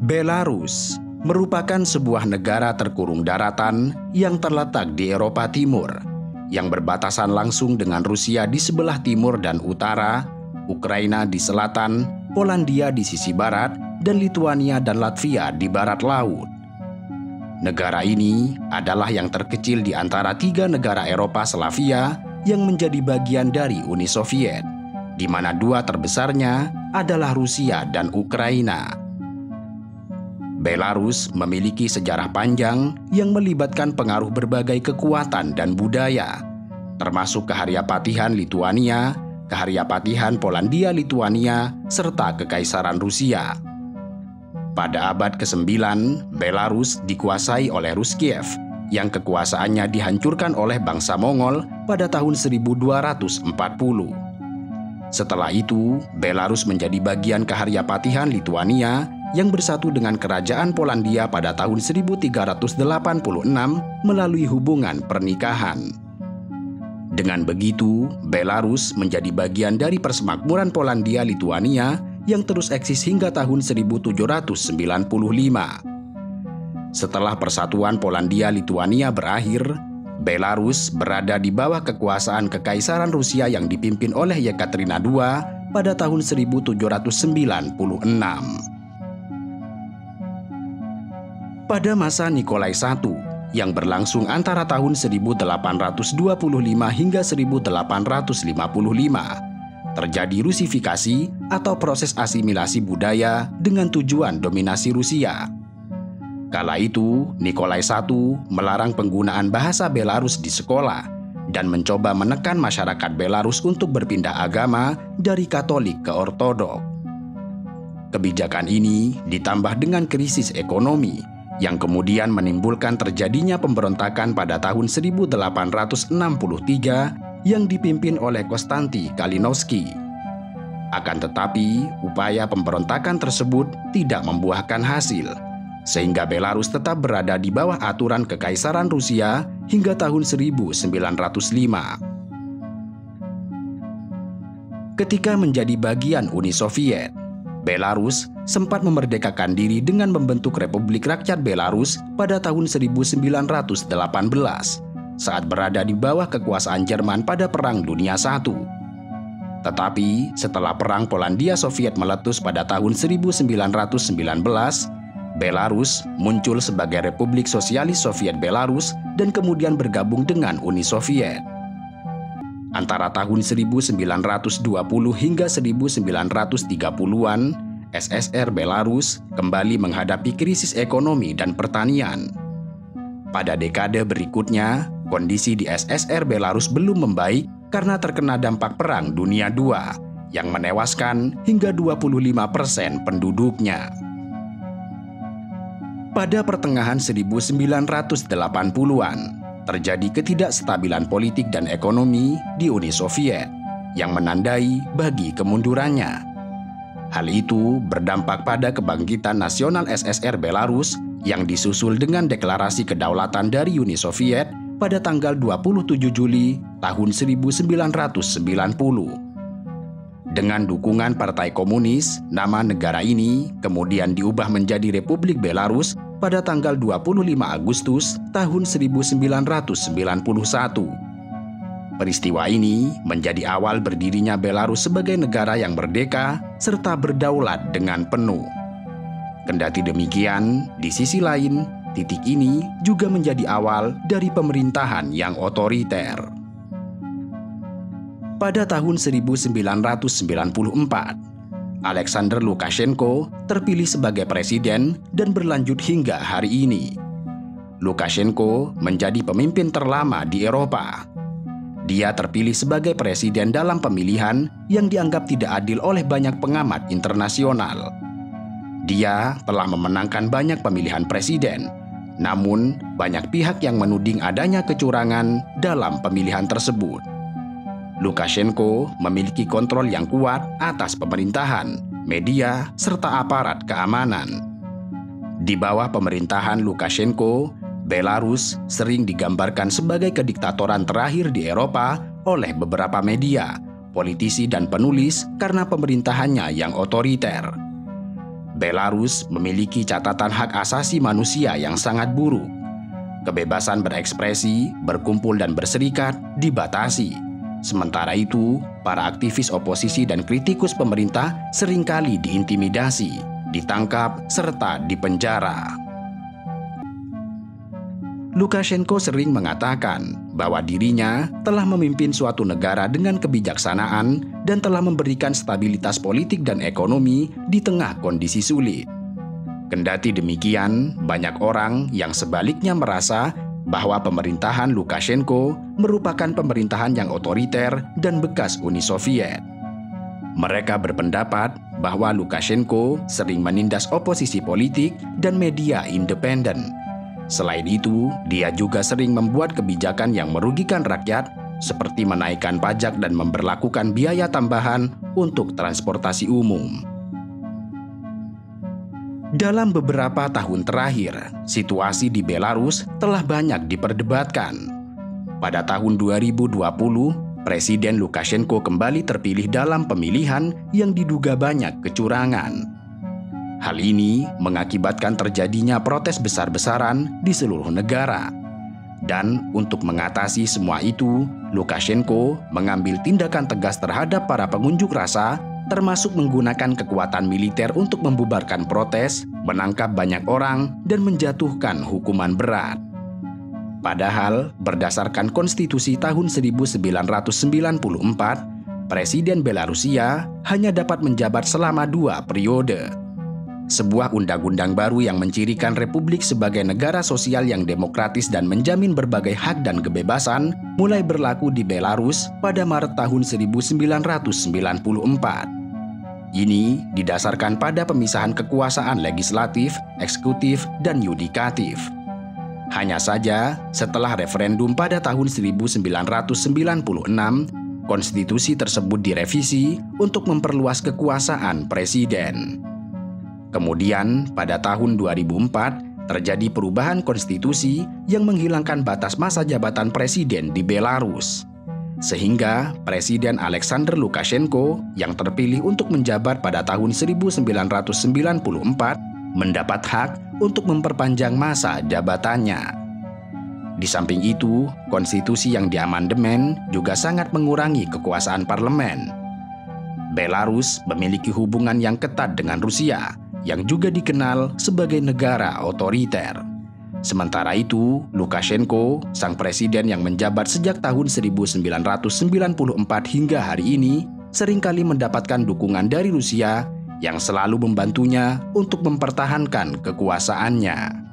Belarus merupakan sebuah negara terkurung daratan yang terletak di Eropa Timur, yang berbatasan langsung dengan Rusia di sebelah timur dan utara, Ukraina di selatan, Polandia di sisi barat, dan Lituania dan Latvia di barat laut. Negara ini adalah yang terkecil di antara 3 negara Eropa Slavia yang menjadi bagian dari Uni Soviet, di mana 2 terbesarnya adalah Rusia dan Ukraina. Belarus memiliki sejarah panjang yang melibatkan pengaruh berbagai kekuatan dan budaya, termasuk Kehariapatihan Lituania, Kehariapatihan Polandia-Lituania, serta Kekaisaran Rusia. Pada abad ke-9, Belarus dikuasai oleh Rus Kiev, yang kekuasaannya dihancurkan oleh bangsa Mongol pada tahun 1240. Setelah itu, Belarus menjadi bagian Kehariapatihan Lituania yang bersatu dengan Kerajaan Polandia pada tahun 1386 melalui hubungan pernikahan. Dengan begitu, Belarus menjadi bagian dari persemakmuran Polandia-Lituania yang terus eksis hingga tahun 1795. Setelah persatuan Polandia-Lituania berakhir, Belarus berada di bawah kekuasaan Kekaisaran Rusia yang dipimpin oleh Yekaterina II pada tahun 1796. Pada masa Nikolai I yang berlangsung antara tahun 1825 hingga 1855, terjadi Rusifikasi atau proses asimilasi budaya dengan tujuan dominasi Rusia. Kala itu, Nikolai I melarang penggunaan bahasa Belarus di sekolah dan mencoba menekan masyarakat Belarus untuk berpindah agama dari Katolik ke Ortodok. Kebijakan ini ditambah dengan krisis ekonomi yang kemudian menimbulkan terjadinya pemberontakan pada tahun 1863 yang dipimpin oleh Konstantin Kalinowski. Akan tetapi, upaya pemberontakan tersebut tidak membuahkan hasil, sehingga Belarus tetap berada di bawah aturan Kekaisaran Rusia hingga tahun 1905. Ketika menjadi bagian Uni Soviet, Belarus sempat memerdekakan diri dengan membentuk Republik Rakyat Belarus pada tahun 1918 saat berada di bawah kekuasaan Jerman pada Perang Dunia I. Tetapi setelah Perang Polandia-Soviet meletus pada tahun 1919, Belarus muncul sebagai Republik Sosialis Soviet Belarus dan kemudian bergabung dengan Uni Soviet. Antara tahun 1920 hingga 1930-an, SSR Belarus kembali menghadapi krisis ekonomi dan pertanian. Pada dekade berikutnya, kondisi di SSR Belarus belum membaik karena terkena dampak Perang Dunia II yang menewaskan hingga 25% penduduknya. Pada pertengahan 1980-an, terjadi ketidakstabilan politik dan ekonomi di Uni Soviet yang menandai bagi kemundurannya. Hal itu berdampak pada kebangkitan nasional SSR Belarus yang disusul dengan deklarasi kedaulatan dari Uni Soviet pada tanggal 27 Juli tahun 1990. Dengan dukungan Partai Komunis, nama negara ini kemudian diubah menjadi Republik Belarus pada tanggal 25 Agustus tahun 1991. Peristiwa ini menjadi awal berdirinya Belarus sebagai negara yang merdeka serta berdaulat dengan penuh. Kendati demikian, di sisi lain, titik ini juga menjadi awal dari pemerintahan yang otoriter. Pada tahun 1994, Alexander Lukashenko terpilih sebagai presiden dan berlanjut hingga hari ini. Lukashenko menjadi pemimpin terlama di Eropa. Dia terpilih sebagai presiden dalam pemilihan yang dianggap tidak adil oleh banyak pengamat internasional. Dia telah memenangkan banyak pemilihan presiden, namun banyak pihak yang menuding adanya kecurangan dalam pemilihan tersebut. Lukashenko memiliki kontrol yang kuat atas pemerintahan, media, serta aparat keamanan. Di bawah pemerintahan Lukashenko, Belarus sering digambarkan sebagai kediktatoran terakhir di Eropa oleh beberapa media, politisi, dan penulis karena pemerintahannya yang otoriter. Belarus memiliki catatan hak asasi manusia yang sangat buruk. Kebebasan berekspresi, berkumpul dan berserikat dibatasi. Sementara itu, para aktivis oposisi dan kritikus pemerintah seringkali diintimidasi, ditangkap, serta dipenjara. Lukashenko sering mengatakan bahwa dirinya telah memimpin suatu negara dengan kebijaksanaan dan telah memberikan stabilitas politik dan ekonomi di tengah kondisi sulit. Kendati demikian, banyak orang yang sebaliknya merasa bahwa pemerintahan Lukashenko merupakan pemerintahan yang otoriter dan bekas Uni Soviet. Mereka berpendapat bahwa Lukashenko sering menindas oposisi politik dan media independen. Selain itu, dia juga sering membuat kebijakan yang merugikan rakyat, seperti menaikkan pajak dan memberlakukan biaya tambahan untuk transportasi umum. Dalam beberapa tahun terakhir, situasi di Belarus telah banyak diperdebatkan. Pada tahun 2020, Presiden Lukashenko kembali terpilih dalam pemilihan yang diduga banyak kecurangan. Hal ini mengakibatkan terjadinya protes besar-besaran di seluruh negara. Dan untuk mengatasi semua itu, Lukashenko mengambil tindakan tegas terhadap para pengunjuk rasa, termasuk menggunakan kekuatan militer untuk membubarkan protes, menangkap banyak orang, dan menjatuhkan hukuman berat. Padahal, berdasarkan konstitusi tahun 1994, Presiden Belarusia hanya dapat menjabat selama 2 periode. Sebuah undang-undang baru yang mencirikan republik sebagai negara sosial yang demokratis dan menjamin berbagai hak dan kebebasan mulai berlaku di Belarus pada Maret tahun 1994. Ini didasarkan pada pemisahan kekuasaan legislatif, eksekutif, dan yudikatif. Hanya saja, setelah referendum pada tahun 1996, konstitusi tersebut direvisi untuk memperluas kekuasaan presiden. Kemudian, pada tahun 2004, terjadi perubahan konstitusi yang menghilangkan batas masa jabatan presiden di Belarus. Sehingga Presiden Alexander Lukashenko yang terpilih untuk menjabat pada tahun 1994 mendapat hak untuk memperpanjang masa jabatannya. Di samping itu, konstitusi yang diamandemen juga sangat mengurangi kekuasaan parlemen. Belarus memiliki hubungan yang ketat dengan Rusia, yang juga dikenal sebagai negara otoriter. Sementara itu, Lukashenko, sang presiden yang menjabat sejak tahun 1994 hingga hari ini, seringkali mendapatkan dukungan dari Rusia yang selalu membantunya untuk mempertahankan kekuasaannya.